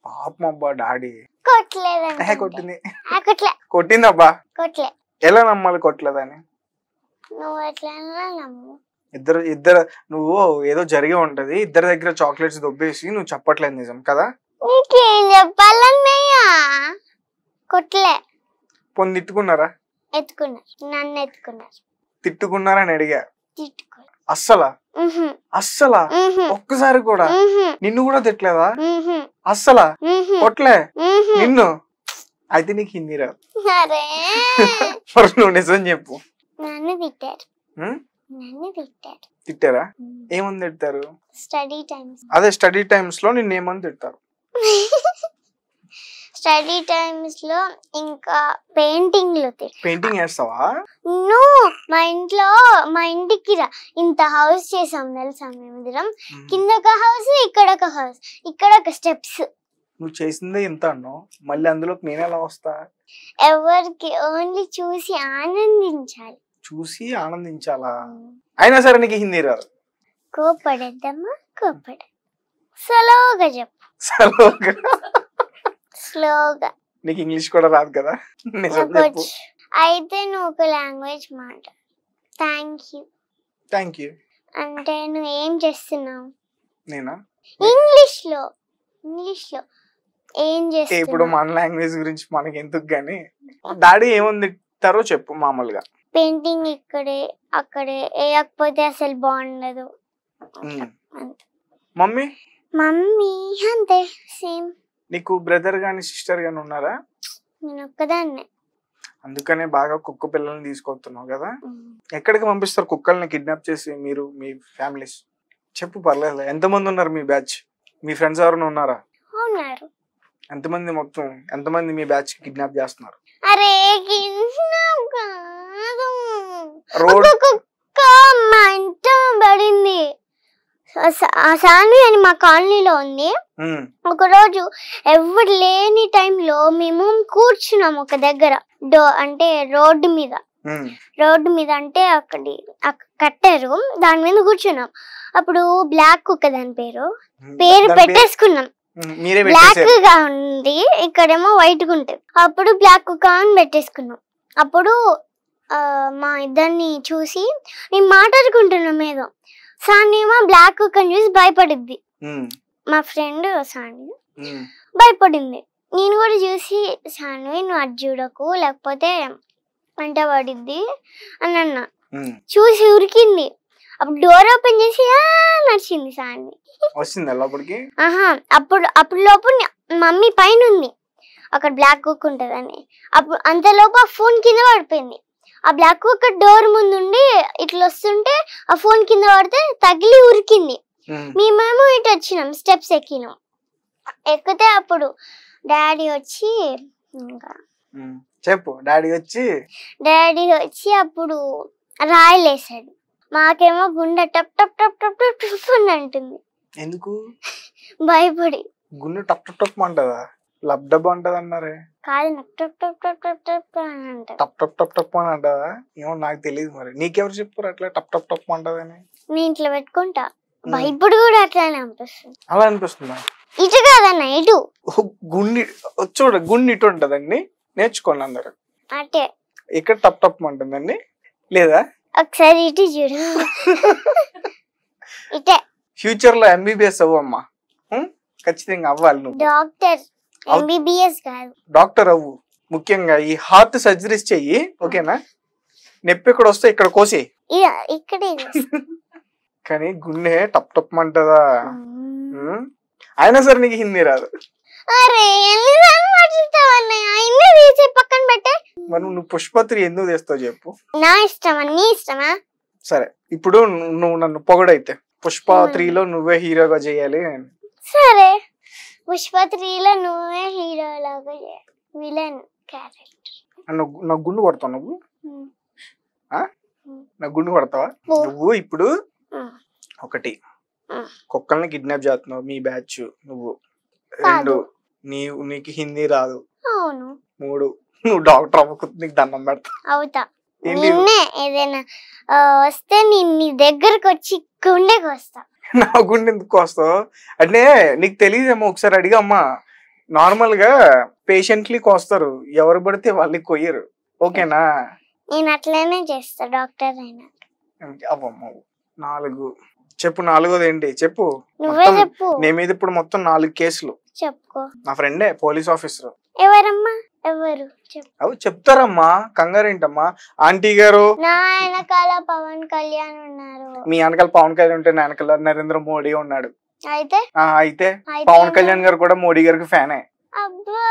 పాపం అబ్బా డాడీ. కొట్టింది. కొట్టిందబ్బా. ఎలా నమ్మాలి కొట్టలేదని? ఇద్దరు నువ్వు ఏదో జరిగి ఉంటది, ఇద్దరి దగ్గర చాక్లెట్స్ దొబ్బేసి నువ్వు చెప్పట్లేదు నిజం కదా? పొంది తిట్టుకున్నారా? తిట్టుకున్నారని అడిగా. అస్సలా ఒక్కసారి కూడా నిన్ను కూడా తిట్టలేదా? అస్సలా కొట్లే నిన్ను? అయితే నీకు హిందీ రాదు. మరి నువ్వు నిజం చెప్పు. నన్ను తిట్టారు. తిట్టారా? ఏమని తిట్టారు? Study times. అదే స్టడీ టైమ్స్ లో నిన్ను ఏమని తిట్టారు? స్టడీ టైమ్స్ లో ఇంకా పెయింటింగ్ లో పెయింటింగ్ వేస్తావా? మా ఇంటికి ఇంత హౌస్ చేసాం తెలుసా మేమిద్దరం. కింద ఒక హౌస్, ఇక్కడ ఒక హౌస్, ఇక్కడ ఒక స్టెప్స్. నువ్వు చేసిందే ఇంత అన్నావు, మళ్ళీ అందులోకి నేను ఎలా వస్తా? ఎవరికి ఓన్లీ చూసి ఆనందించాలి. చూసి ఆనందించాలా? అయినా సరే నీకు హిందీ రాదు. కోపడద్దమ్మా, కోపడ. స్లోగా చెప్పు. స్లోగా. నీకు ఇంగ్లీష్ కూడా రాదు కదా? అయితే నువ్వు ఒక లాంగ్వేజ్ మాట. థ్యాంక్ యూ అంటే నువ్వు ఏం చేస్తున్నావు? నేనా? ఇంగ్లీష్ లో ఏం చేస్తున్నావు? ఇప్పుడు మన లాంగ్వేజ్ గురించి మనకి ఎందుకు గానీ, డాడీ ఏముంది తిట్టారో చెప్పు మామూలుగా. పెయింటింగ్ ఇక్కడే అక్కడే వేయకపోతే అసలు బాగుండదు. మమ్మీ అంతే సేమ్. నీకు బ్రదర్ గాని సిస్టర్ గాని ఉన్నారా? నేను ఒక్కదాన్నే. అందుకనే బాగా కుక్క పిల్లల్ని తీసుకొస్తున్నావు కదా. ఎక్కడికి పంపిస్తారు కుక్కల్ని కిడ్నాప్ చేసి మీరు, మీ ఫ్యామిలీస్? చెప్పు, పర్లేదు. ఎంతమంది ఉన్నారు మీ బ్యాచ్? మీ ఫ్రెండ్స్ ఎవరైనా ఉన్నారా? ఉన్నారు. ఎంతమంది మొత్తం? ఎంతమంది మీ బ్యాచ్ కిడ్నాప్ చేస్తున్నారు? అరే కిడ్నాప్ కాదు, రోడ్ కుక్క మా ఇంట పడింది. సాన్వి అని మా కాలనీలో ఉంది. ఒక రోజు ఎవరు లేని టైంలో మేము కూర్చున్నాం ఒక దగ్గర, అంటే రోడ్డు మీద అంటే అక్కడ కట్టారు, దాని మీద కూర్చున్నాం. అప్పుడు బ్లాక్ కుక్క, దాని పేరు పెట్టేసుకున్నాం. బ్లాక్ గా ఉంది, ఇక్కడేమో వైట్ గా ఉంటుంది. అప్పుడు బ్లాక్ కుక్క అని పెట్టేసుకున్నాం. అప్పుడు మా ఇద్దరిని చూసి మేము మాట్లాడుకుంటున్నాం ఏదో. సాన్నేమో బ్లాక్ కుక్కని చూసి భయపడింది. మా ఫ్రెండ్ సాన్వి భయపడింది. నేను కూడా చూసి, సాన్వి నువ్వు అది చూడకు లేకపోతే అంట పడిద్ది అని అన్నా. చూసి ఉరికింది. అప్పుడు డోర్ ఓపెన్ చేసి నడిచింది సాన్వి. అప్పుడు లోపు మమ్మీ పైన ఉంది, అక్కడ బ్లాక్ కుక్క ఉంటదని. అప్పుడు అంతలోపు ఆ ఫోన్ కింద పడిపోయింది. ఆ బ్లాక్ కుక్క డోర్ ముందుండి ఇట్లా వస్తుంటే ఆ ఫోన్ కింద పడితే తగిలి ఉరికింది. మేమేమో ఇటు వచ్చినాం, స్టెప్స్ ఎక్కినాం. ఎక్కితే అప్పుడు డాడీ వచ్చి అప్పుడు రాయలేసాడు. మాకేమో గుండె టప్ టప్ టప్ టప్ టప్ టప్ అని అంటుంది. ఎందుకు? భయపడి. గుండె టప్ టప్ టప్ అంటదా? లబ్డబ్ అంటది అన్నారే. కాదు, టప్ టప్ టప్ టప్ టప్ అని అంటది. టప్ టప్ టప్ టప్ అని అంటదా? ఏమో నాకు తెలియదు. మరి నీకెవరు చెప్పారు అట్లా టప్ టప్ టప్ అంటదని? నేను ఇంట్లో పెట్టుకుంటా. ఇప్పుడు కూడా అట్లానే అనిపిస్తుంది. అలా అనిపిస్తుందా? ఇటు కాదన్న, ఇటు. గుండి చూడ, గుండి ఇటు ఉంటదండి. నేర్చుకోండి అందరు. అంటే ఇక్కడ టప్ టప్ అంటుందండి లేదా? ఒకసారి ఇటు చూడు. ఇటే. ఫ్యూచర్ లో ఎంబీబీఎస్ అవ్వు అమ్మా, ఖచ్చితంగా అవ్వాలి నువ్వు. డాక్టర్, ఎంబీబీఎస్ కాదు, డాక్టర్ అవ్వు. ముఖ్యంగా ఈ హార్ట్ సర్జరీస్ చెయ్యి, ఓకేనా? నొప్పి ఇక్కడ వస్తే ఇక్కడ కోసి ఇక్కడే. కానీ గుండె టప్ టప్ అంటదా? అయినా సరే నీకు హిందీ రాదు. పక్కన పెట్టే. మరి నువ్వు పుష్ప3 ఎందుకు తెస్తావు చెప్పు? నా ఇష్టమా, నీ ఇష్టమా? సరే, ఇప్పుడు నువ్వు నన్ను పొగడైతే పుష్ప3లో నువ్వే హీరోగా చేయాలి. సరే, పుష్ప3లో నువ్వే హీరోలాగా విలన్ క్యారెక్టర్. నా గుండు కొడతావు నువ్వు? నా గుండు కొడతావా నువ్వు? ఇప్పుడు ఒకటి, కుక్కల్ని కిడ్నాప్ చేస్తున్నావు మీ బ్యాచ్ నువ్వు. 2, నీకు హిందీ రాదు. 3, నువ్వు డాక్టర్ అవ్వకు, నీకు దండం పెడతా. అవుతా. నిన్నే ఏదైనా వస్తే నీ దగ్గరకు వచ్చి గుండెకి వస్తా. నా గుండె ఎందుకు వస్తావు అంటే నీకు తెలియదేమో. ఒకసారి అడిగమ్మా. నార్మల్ గా పేషెంట్లీ కోస్తారు, ఎవరు పడితే వాళ్ళకి కొయ్యరు, ఓకేనా? నేను అట్లనే చేస్తా డాక్టర్ అయినా. అవ్వమ్మ. 4 చెప్పు. 4వది ఏంటి చెప్పు? నువ్వే చెప్పు. నీ మీద ఇప్పుడు మొత్తం 4 కేసులు. చెప్పుకో. నా ఫ్రెండే పోలీస్ ఆఫీసర్. ఎవరమ్మా? ఎవరు? అవి చెప్తారమ్మా, కంగారేంటమ్మా. ఆంటీ గారు. నా వెనకాల పవన్ కళ్యాణ్ ఉన్నారు. మీ వెనకాల పవన్ కళ్యాణ్ ఉంటే నా వెనకాల నరేంద్ర మోడీ ఉన్నాడు. అయితే పవన్ కళ్యాణ్ గారు కూడా మోడీ గారికి ఫ్యానే. అబ్బా,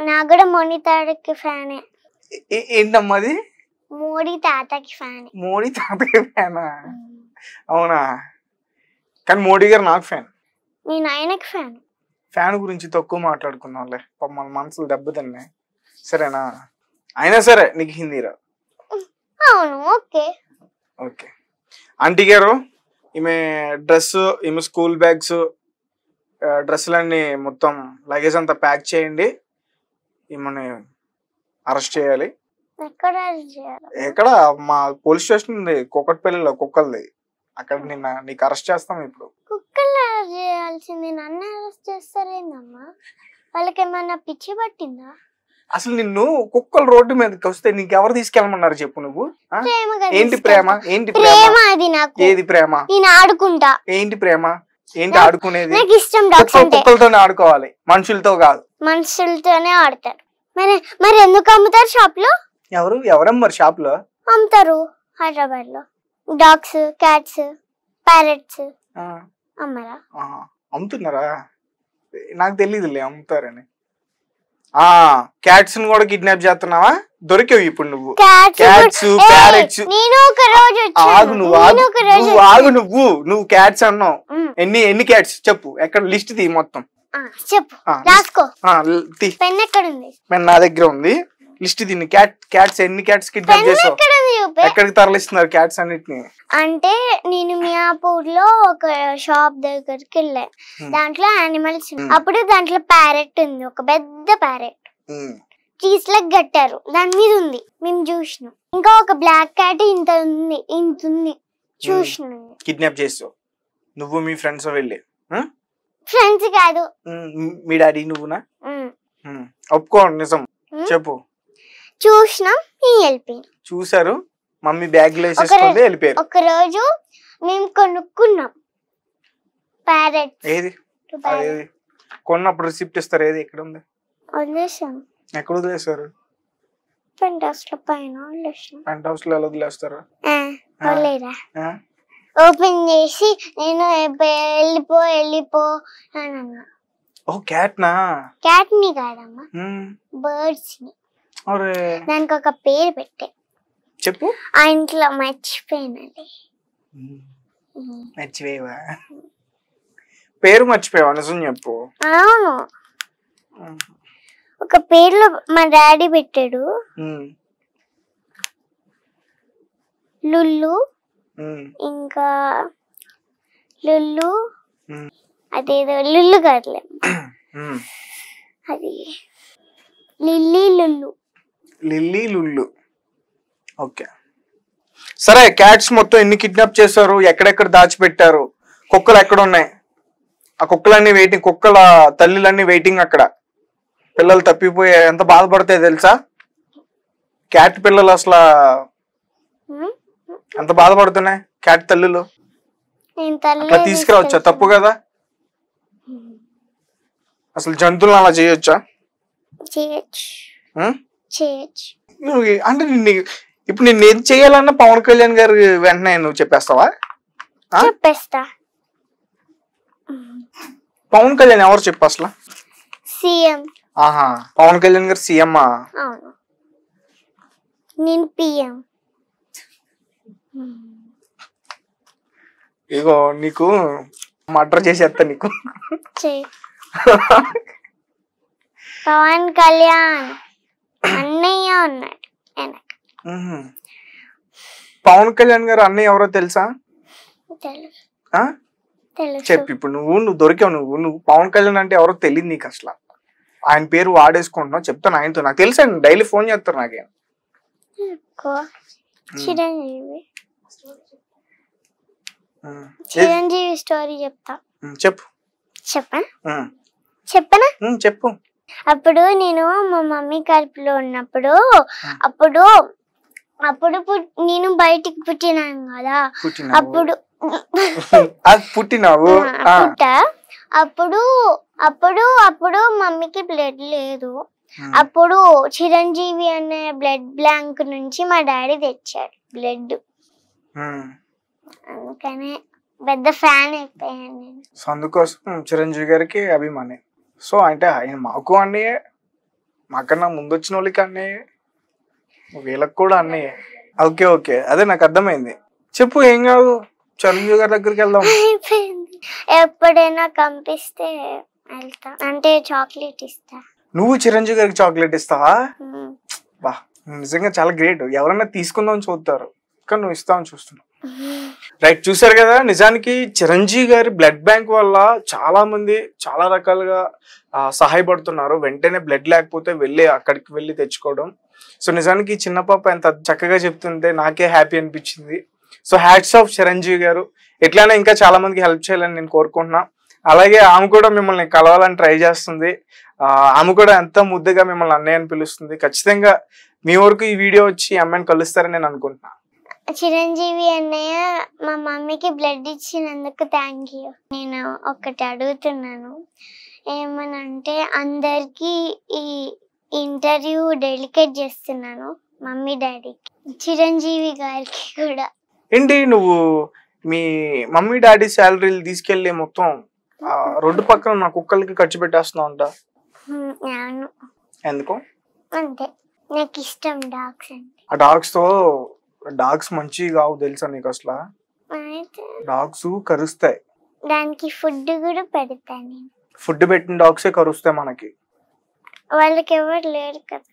నాకు కూడా మోనితాడికి ఫ్యానే. ఏంటమ్మా అది? మోడీ తాతకి ఫ్యాన్. మోడీ తాతయ్య ఫ్యానా? అవునా? కానీ మోడీ గారు నాకు ఫ్యాన్. నేను ఆయనకి ఫ్యాన్. ఫ్యాన్ గురించి తక్కువ మాట్లాడుకుందాంలే, మన మనసులు దెబ్బతిన్నాయి. సరేనా? అయినా సరే నీకు హిందీ రా? అవును. Okay okay. ఆంటీ గారు, ఈమె డ్రెస్, ఈమె స్కూల్ బ్యాగ్స్, డ్రెస్సులన్నీ మొత్తం లగేజ్ అంతా ప్యాక్ చేయండి. ఈమెని అరెస్ట్ చేయాలి. ఎక్కడ? మా పోలీస్ స్టేషన్ ఉంది కూకట్పల్లిలో, కుక్కలది. అక్కడ నీకు అరెస్ట్ చేస్తాం ఇప్పుడు. కుక్కలు అరెస్ట్ చేయాల్సింది, నన్ను అరెస్ట్ చేస్తారేందమ్మా? వాళ్ళకి ఏమన్నా పిచ్చి పట్టిందా? అసలు నిన్ను కుక్కలు రోడ్డు మీదకి వస్తే నీకు ఎవరు తీసుకెళ్ళమన్నారు చెప్పు? నువ్వు ఏంటి ప్రేమ? ఏంటి ప్రేమ? అది నాకు ఏది ప్రేమ? నేను ఆడుకుంటా. ఏంటి ప్రేమ? ఏంటి ఆడుకునేది? నాకు ఇష్టం. కుక్కలతోనే ఆడుకోవాలి, మనుషులతో కాదు. మనుషులతోనే ఆడతారు. మరి ఎందుకు అమ్ముతారు షాప్ లో? ఎవరమ్మారు షాప్ లో? అమ్ముతారు హైదరాబాద్ లో. డాగ్స్, క్యాట్స్, ప్యారెట్స్ అమ్మరా? అమ్ముతున్నారా? నాకు తెలీదులే అమ్ముతారని. క్యాట్స్ కూడా కిడ్నాప్ చేస్తున్నావా? దొరికావు ఇప్పుడు నువ్వు. Cats, parrots. నువ్వు క్యాట్స్ అన్నావు. ఎన్ని క్యాట్స్ చెప్పు? ఎక్కడ లిస్ట్ తీ మొత్తం చెప్పు. రాసుకో. పెన్ ఎక్కడ ఉంది? పెన్ నా దగ్గర ఉంది. లిస్ట్ దీన్ని క్యాట్స్ ఎన్ని క్యాట్స్ కిడ్నాప్ చేసావు? ఎక్కడికి తరలిస్తున్నారు క్యాట్స్ అన్నిటిని? అంటే నేను మియాపూర్ లో ఒక షాప్ దగ్గరికి వెళ్ళా. దాంట్లో యానిమల్స్, అప్పుడు దాంట్లో ప్యారెట్ ఉంది, ఒక పెద్ద ప్యారెట్. చీజ్ లెగ్ కట్టారు, దాని మీద ఉంది, మేము చూసినాం. ఇంకా ఒక బ్లాక్ క్యాట్ ఇంత ఉంది చూసినాం. కిడ్నాప్ చేసావు నువ్వు మీ ఫ్రెండ్స్ వెళ్ళి? ఫ్రెండ్స్ కాదు, మీ డాడీ నువ్వునా? ఒప్పుకో, నిజం చెప్పు. చూసినాం, వెళ్ళిపోయాం. చూసారు, మమ్మీ బ్యాగ్ లో వేసేసుకుంది, వెళ్ళిపోయారు. ఒక రోజు మేము కొనుక్కున్నాం ప్యారెట్. ఏది కొన్నప్పుడు రిసిప్ట్ ఇస్తారు? ఏది ఎక్కడ ఉంది? వదిలేసాం. ఎక్కడ వదిలేస్తారు? పెంట్ హౌస్ లో పైన వదిలేసాం. పెంట్ హౌస్ లో ఎలా వదిలేస్తారు? ఓపెన్ చేసి నేను వెళ్ళిపో అని అన్నా. ఓ క్యాట్ నా? క్యాట్ ని కాదమ్మా, బర్డ్స్ ని. దానికి ఒక పేరు పెట్టే. చెప్పు. ఆ ఇంట్లో మర్చిపోయినండి. మర్చిపోయావా? పేరు మర్చిపోయావా? నిజం చెప్పు. అవును, ఒక పేర్లో మా డాడీ పెట్టాడు, లుల్లు. ఇంకా లుల్లు, అదేదో లుల్లు కాదులే, అది లిల్లీ లుల్లు. ఓకే, సరే. క్యాట్స్ మొత్తం ఎన్ని కిడ్నాప్ చేశారు? ఎక్కడెక్కడ దాచిపెట్టారు? కుక్కలు ఎక్కడ ఉన్నాయి? ఆ కుక్కలన్నీ వెయిటింగ్, కుక్కల తల్లిలన్నీ వెయిటింగ్ అక్కడ. పిల్లలు తప్పిపోయే ఎంత బాధపడతాయి తెలుసా? క్యాట్ పిల్లలు అసలు ఎంత బాధపడుతున్నాయి క్యాట్ తల్లులు. అట్లా తీసుకురావచ్చా? తప్పు కదా. అసలు జంతువులు అలా చేయొచ్చా? అంటే ఇప్పుడు నిన్ను ఏం చేయాలన్నా పవన్ కళ్యాణ్ గారు వెంటనే నువ్వు చెప్పేస్తావా? చెప్పేస్తా. పవన్ కళ్యాణ్ ఎవరు చెప్పు అసలు? సీఎం. పవన్ కళ్యాణ్ గారు సీఎం? నేను పిఎం. ఇగో నీకు మర్డర్ చేసేస్తా నీకు. పవన్ కళ్యాణ్ అన్నయ్య ఉన్నాడు. పవన్ కళ్యాణ్ గారు అన్నయ్య ఎవరో తెలుసా? చెప్పు ఇప్పుడు. నువ్వు దొరికావు. నువ్వు పవన్ కళ్యాణ్ అంటే ఎవరో తెలియదు నీకు అసలు. ఆయన పేరు వాడేసుకుంటున్నావు. చెప్తాను ఆయనతో. నాకు తెలుసండి, డైలీ ఫోన్ చేస్తారు నాకేం. చిరంజీవి స్టోరీ చెప్తా. చెప్పు. చెప్పనా? చెప్పు. అప్పుడు నేను మా మమ్మీ కడుపులో ఉన్నప్పుడు, అప్పుడు నేను బయటికి పుట్టినాను కదా. అప్పుడు పుట్టినావు? అప్పుడు మమ్మీకి బ్లడ్ లేదు. అప్పుడు చిరంజీవి అనే బ్లడ్ బ్యాంక్ నుంచి మా డాడీ తెచ్చాడు బ్లడ్. అందుకనే పెద్ద ఫ్యాన్ అయిపోయాను నేను. సో అందుకోసం చిరంజీవి గారికి అభిమాని. సో అంటే ఆయన మాకు అన్నయ్యే, మాకన్నా ముందు వచ్చిన వాళ్ళకి అన్నయ్యే, వీళ్ళకి కూడా అన్నయ్యే. ఓకే ఓకే, అదే నాకు అర్థమైంది. చెప్పు, ఏం కాదు, చిరంజీవి గారి దగ్గరికి వెళ్దాం. అయిపోయింది. ఎప్పుడైనా కంపిస్తే వెళ్తా, అంటే చాక్లెట్ ఇస్తా. నువ్వు చిరంజీవి గారికి చాక్లెట్ ఇస్తావా? ఉమ్. బా, నిజంగా చాలా గ్రేట్. ఎవరన్నా తీసుకుందామని చూస్తారు, కానీ నువ్వు ఇస్తావని చూస్తున్నావు. రైట్, చూసారు కదా. నిజానికి చిరంజీవి గారి బ్లడ్ బ్యాంక్ వల్ల చాలా మంది చాలా రకాలుగా సహాయపడుతున్నారు. వెంటనే బ్లడ్ లేకపోతే అక్కడికి వెళ్ళి తెచ్చుకోవడం. సో నిజానికి చిన్న పాప ఎంత చక్కగా చెప్తుంటే నాకే హ్యాపీ అనిపించింది. సో హ్యాట్స్ ఆఫ్ చిరంజీవి గారు. ఎట్లయినా ఇంకా చాలా మందికి హెల్ప్ చేయాలని నేను కోరుకుంటున్నా. అలాగే ఆమె కూడా మిమ్మల్ని కలవాలని ట్రై చేస్తుంది. ఆమె కూడా ఎంత ముద్దుగా మిమ్మల్ని అన్నయ్య అని పిలుస్తుంది. ఖచ్చితంగా మీ వరకు ఈ వీడియో వచ్చి అమ్మాయిని కలుస్తారని నేను అనుకుంటున్నా. చిరంజీవి అన్నయ్య, మా మమ్మీకి బ్లడ్ ఇచ్చినందుకు థ్యాంక్ యూ. నేను ఒకటి అడుగుతున్నాను, ఏమనంటే అందరికి ఈ ఇంటర్వ్యూ డెడికేట్ చేస్తున్నాను, మమ్మీ డాడీకి, చిరంజీవి గారికి కూడా. ఏంటి నువ్వు మీ మమ్మీ డాడీ శాలరీలు తీసుకెళ్లి మొత్తం రోడ్డు పక్కన నా కుక్కలకి ఖర్చు పెట్టేస్తున్నావు అంట? అవును. ఎందుకు? అంతే, నాకు ఇష్టం డాగ్స్ అంటే. ఆ డాగ్స్ మంచివి కావు తెలుసా నీకు అసలు? డాగ్స్ కరుస్తాయి. దానికి ఫుడ్ కూడా పెడతాను నేను. ఫుడ్ పెట్టిన డాగ్సే కరుస్తాయి మనకి. వాళ్ళకి ఎవరు లేరు కదా.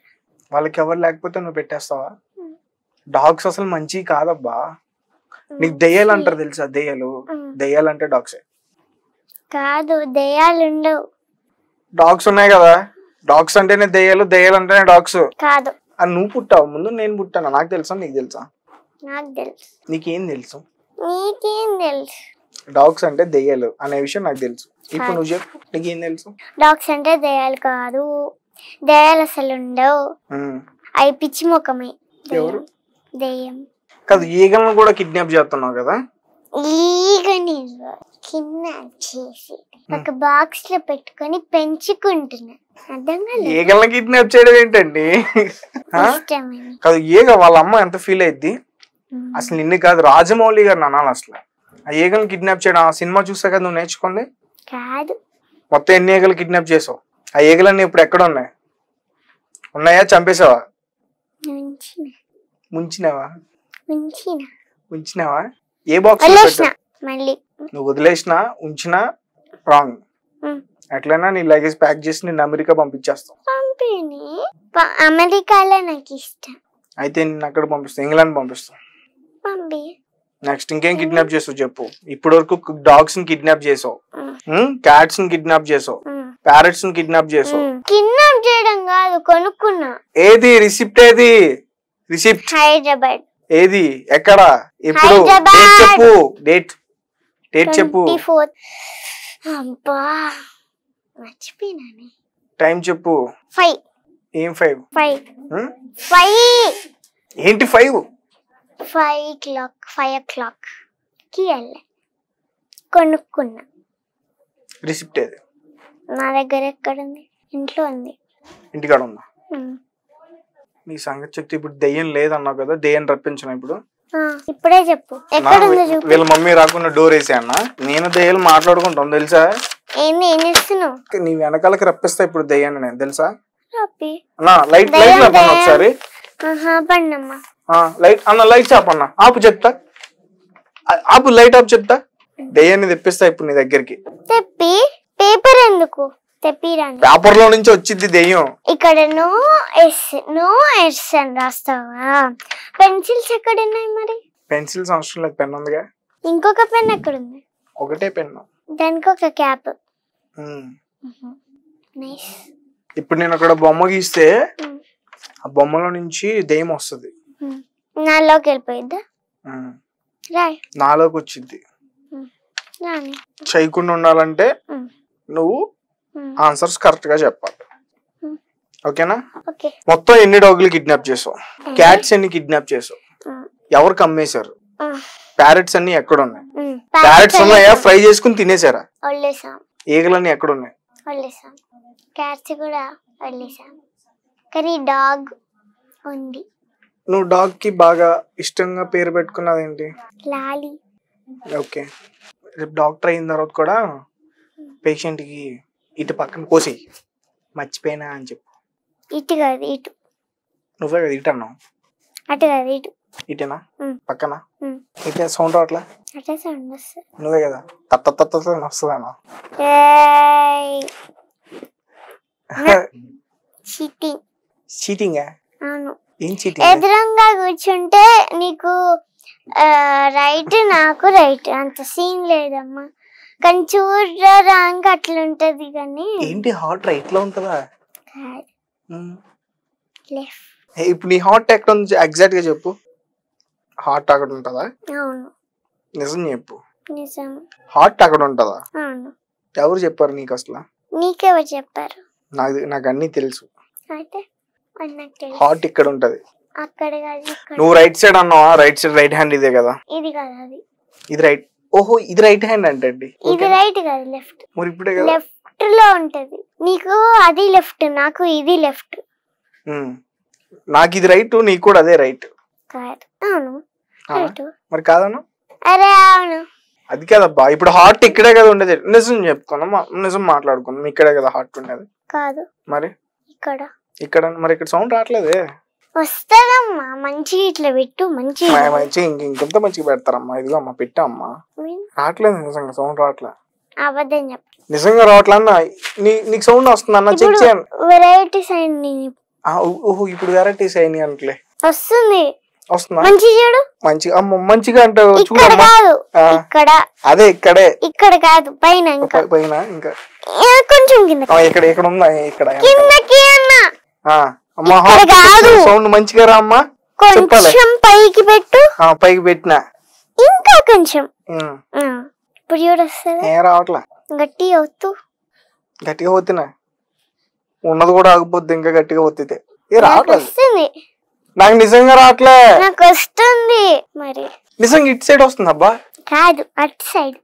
వాళ్ళకి ఎవరు లేకపోతే నువ్వు పెట్టేస్తావా? డాగ్స్ అసలు మంచివి కాదబ్బా. నీకు దెయ్యాలు అంటారు తెలుసా? దెయ్యాలు అంటే డాగ్సే కాదు, దెయ్యాలు ఉండవు. డాగ్స్ ఉన్నాయి కదా, డాగ్స్ అంటేనే దెయ్యాలు, దెయ్యాలు అంటేనే డాగ్స్ కాదు. అది నువ్వు పుట్టావు ముందు, నేను పుట్టాను. నాకు తెలుసా నీకు తెలుసా? నాకు తెలుసు. నీకేం తెలుసు? నీకేం తెలుసు? డాగ్స్ అంటే దెయ్యాలు అనే విషయం నాకు తెలుసు. ఇప్పుడు నువ్వు చెప్పు, నీకేం తెలుసు? డాగ్స్ అంటే దెయ్యాలు కాదు, దెయ్యాలు అసలు ఉండవు. అవి పిచ్చి ముఖమే. ఎవరు? దెయ్యం కాదు, ఈగలను కూడా కిడ్నాప్ చేస్తున్నావు కదా? ఈగని కిడ్నాప్ చేసి ఒక బాక్స్ లో పెట్టుకొని పెంచుకుంటున్నా. అర్థం కాలేదు. ఈగలను కిడ్నాప్ చేయడం ఏంటండి? కాదు, ఈగ వాళ్ళ అమ్మ ఎంత ఫీల్ అయ్యిద్ది అసలు? నిన్ను కాదు, రాజమౌళి గారిని అనాలి అసలు. ఆ ఈగలను కిడ్నాప్ చేయడం ఆ సినిమా చూసా కదా నువ్వు నేర్చుకుంది? కాదు. మొత్తం ఎన్ని ఈగలు కిడ్నాప్ చేసావు? ఆ ఈగలన్నీ ఇప్పుడు ఎక్కడ ఉన్నాయి? ఉన్నాయా? చంపేసావా? ఉంచినావా? ఏ బాక్స్? మళ్ళీ నువ్వు వదిలేసినా ఉంచినా రాంగ్. ఎట్లయినా నీ లగేజ్ ప్యాక్ చేసి నేను అమెరికా పంపించేస్తాం. అమెరికాలో నాకు ఇష్టం. అయితే నేను అక్కడ పంపిస్తాను, ఇంగ్లాండ్ పంపిస్తాం. నెక్స్ట్ ఇంకేం కిడ్నాప్ చేసావు చెప్పు? ఇప్పటి వరకు డాగ్స్ ని కిడ్నాప్ చేసావు, క్యాట్స్ ని కిడ్నాప్ చేసావు, ప్యారెట్స్ ని కిడ్నాప్ చేసావు. కిడ్నాప్ చేయడం కాదు, కొనుక్కున్నా. ఏది రిసిప్ట్? ఏది రిసిప్ట్? హైదరాబాద్. ఏది? ఎక్కడ? ఎప్పుడు? డేట్ చెప్పు. డేట్ చెప్పు. 24. అబ్బా మర్చిపోయినానే. టైం చెప్పు. 5. ఏం 5? 5 ఏంటి 5? 5 o'clock కి వెళ్ళా, కొనుక్కున్నా. రిసిప్ట్ ఏది? నా దగ్గర ఎక్కడ ఉంది? ఇంట్లో ఉంది. ఇంటికాడ ఉందా? నీ సంగతి చెప్తే ఇప్పుడు దెయ్యం లేదన్నావు కదా, దెయ్యం రప్పించిన ఇప్పుడు? ఇప్పుడే చెప్పు, ఎక్కడ ఉందో చెప్పు. వీళ్ళ మమ్మీ రాకుండా డోర్ వేసా అన్న, నేను దెయ్యాలు మాట్లాడుకుంటాం తెలుసా? ఏం చేస్తున్నావు? నీ వెనకాలకి రప్పిస్తా ఇప్పుడు దెయ్యాన్ని నేను, తెలుసా? లైట్ ఒకసారి లైట్ అన్న, లైట్ ఆపన్న, ఆపు చెప్తా, ఆపు, లైట్ ఆపు చెప్తా. దెయ్యాన్ని తెప్పిస్తా ఇప్పుడు నీ దగ్గరికి. తెప్పి పేపర్ ఎందుకు? పేపర్ లో నుంచి వచ్చింది దెయ్యం. ఇక్కడ నో ఎస్ అని రాస్తావా? పెన్సిల్స్ ఎక్కడ ఉన్నాయి మరి? పెన్సిల్స్ అవసరం లేదు, పెన్ ఉందిగా. ఇంకొక పెన్ ఎక్కడ ఉంది? ఒకటే పెన్, దానికి ఒక క్యాప్. ఇప్పుడు నేను అక్కడ బొమ్మ గీస్తే ఆ బొమ్మలో నుంచి దెయ్యం వస్తుంది. నాలోకి వెళ్ళిపోయిద్దా? నాలోకి వచ్చింది. చేయకుండా ఉండాలంటే నువ్వు ఆన్సర్స్ కరెక్ట్ గా చెప్పాలి, ఓకేనా? మొత్తం ఎన్ని డాగులు కిడ్నాప్ చేసావు? క్యాట్స్ ఎన్ని కిడ్నాప్ చేసావు? ఎవరికి అమ్మేశారు? ప్యారెట్స్ అన్ని ఎక్కడ ఉన్నాయి? ప్యారెట్స్ ఉన్నాయా? ఫ్రై చేసుకుని తినేసారా? ఈగలన్నీ ఎక్కడ ఉన్నాయి? క్యాట్స్ కూడా వదిలేసాం, కానీ డాగ్ ఉంది. నువ్వు డాగ్ కి బాగా ఇష్టంగా పేరు పెట్టుకున్నది ఏంటి? లాలి. ఓకే, రేపు డాక్టర్ అయిన తర్వాత కూడా పేషెంట్ కి ఇటు పక్కన కోసి మర్చిపోయినా అని చెప్పు. ఇటు కాదు ఇటు. నువ్వే కదా ఇటు అన్నావు. అటు కాదు ఇటు. ఇటేనా ఉమ్. పక్కన ఉమ్. ఇటే సౌండ్ రావట్లే అట్లా సౌండ్ వస్తుంది. నువ్వే కదా తత్త వస్తుందన్నా ఏయ్, చీటింగ్. చీటింగా అవును. ఏం చీటింగ్ ఎదురంగా కూర్చుంటే నీకు రైట్, నాకు రైట్, అంత సీన్ లేదమ్మా. కానీ చూడడానికి అట్లుంటది కానీ ఏంటి హార్ట్ రైట్ లో ఉంటుందా లెఫ్ట్. ఇప్పుడు నీ హార్ట్ ఎక్కడ ఉంది ఎగ్జాక్ట్ గా చెప్పు. హార్ట్ అక్కడ ఉంటుందా? అవును, నిజం చెప్పు. నిజం. హార్ట్ అక్కడ ఉంటుందా? అవును. ఎవరు చెప్పారు నీకు అసలు? నీకెవరు చెప్పారు? నాకు అన్ని తెలుసు. అయితే అది నాకు తెలుసు. హార్ట్ ఇక్కడ ఉంటది. అక్కడ కాదు, ఇక్కడ. నువ్వు రైట్ సైడ్ అన్నావా? రైట్ సైడ్ రైట్ హ్యాండ్ ఇదే కదా. ఇది కాదు, అది. ఇది రైట్. ఓహో ఇది రైట్ హ్యాండ్ అంటే ఇది రైట్ కాదు, లెఫ్ట్. మరి ఇప్పుడే కదా లెఫ్ట్ లో ఉంటది. నీకు అది లెఫ్ట్, నాకు ఇది లెఫ్ట్. నాకు ఇది రైట్, నీకు కూడా అదే రైట్. కాదు. అవును, రైట్. మరి కాదను. అరే అవును. అది కాదబ్బా, ఇప్పుడు హార్ట్ ఇక్కడే కదా ఉండేది. నిజం చెప్పుకున్నాం, నిజం మాట్లాడుకున్నాం. ఇక్కడే కదా హార్ట్ ఉండేది. కాదు, మరి ఇక్కడ. ఇక్కడ మరి ఇక్కడ సౌండ్ రావట్లేదే. వస్తదమ్మా, మంచిగా ఇట్లా పెట్టు. మంచిగా ఇంకెంత మంచిగా పెడతారమ్మా. ఇదిగో అమ్మా పెట్టా అమ్మా. రావట్లేదు నిజంగా సౌండ్ రావట్లే. అబద్ధం చెప్పు. నిజంగా రావట్లే అన్న. నీకు సౌండ్ వస్తుంది అన్న, చెక్ చేయండి. Variety sign. ఓహో ఇప్పుడు వెరైటీస్ అయినాయి అంటలే. వస్తుంది. వస్తుందా? మంచి చూడు. మంచిగా అమ్మ మంచిగా అంటే ఇక్కడ కాదు, ఇక్కడ. అదే ఇక్కడే. ఇక్కడ కాదు, పైన. ఇంకా పైన ఇంకా కొంచెం కింద. ఇక్కడ ఇక్కడ ఉందా? ఇక్కడ కిందకి అన్నా. అమ్మా సౌండ్ మంచిగా రా అమ్మా. కొంచెం పైకి పెట్టు. పైకి పెట్టినా. ఇంకా కొంచెం. ఇప్పుడు చూడు వస్తుంది. ఏం రావట్లే. గట్టిగా అవుతూ. గట్టిగా పోతున్నా. ఉన్నది కూడా ఆగిపోద్ది ఇంకా గట్టిగా పోతే. ఏ రావట్లేదు. వస్తుంది. నాకు నిజంగా రావట్లే. నాకు వస్తుంది. మరి నిజంగా ఇటు సైడ్ వస్తుంది అబ్బా. కాదు, అటు సైడ్.